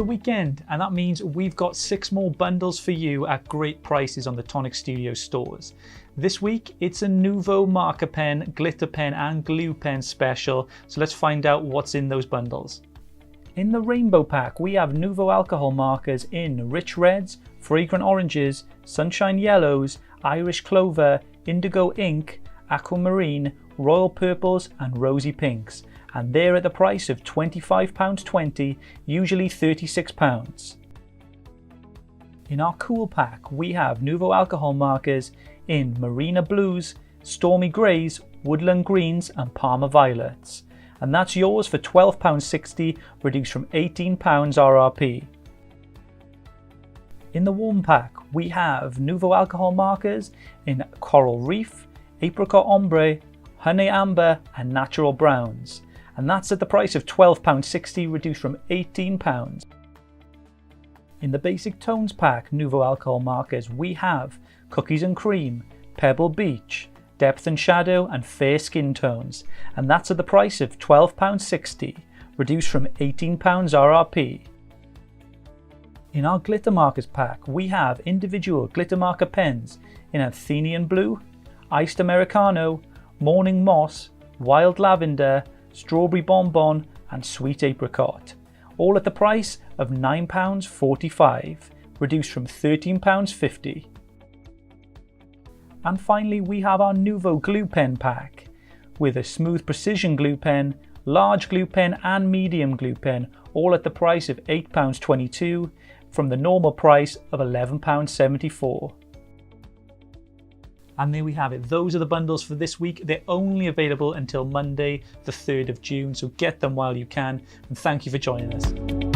the weekend, and that means we've got 6 more bundles for you at great prices on the Tonic Studio stores. This week it's a Nuvo marker pen, glitter pen and glue pen special, so let's find out what's in those bundles. In the rainbow pack we have Nuvo alcohol markers in rich reds, fragrant oranges, sunshine yellows, Irish clover, indigo ink, aquamarine, royal purples and rosy pinks, and they're at the price of £25.20, usually £36. In our cool pack we have Nuvo alcohol markers in marina blues, stormy greys, woodland greens and Parma violets, and that's yours for £12.60, reduced from £18 RRP. In the warm pack we have Nuvo alcohol markers in coral reef, apricot ombre, honey amber and natural browns, and that's at the price of £12.60, reduced from £18. In the basic tones pack Nuvo alcohol markers we have cookies and cream, pebble beach, depth and shadow and fair skin tones, and that's at the price of £12.60, reduced from £18 RRP. In our glitter markers pack we have individual glitter marker pens in Athenian blue, iced americano, morning moss, wild lavender, strawberry bonbon and sweet apricot, all at the price of £9.45, reduced from £13.50. And finally we have our Nuvo glue pen pack with a smooth precision glue pen, large glue pen and medium glue pen, all at the price of £8.22 from the normal price of £11.74. And there we have it. Those are the bundles for this week. They're only available until Monday, the 3rd of June, so get them while you can, and thank you for joining us.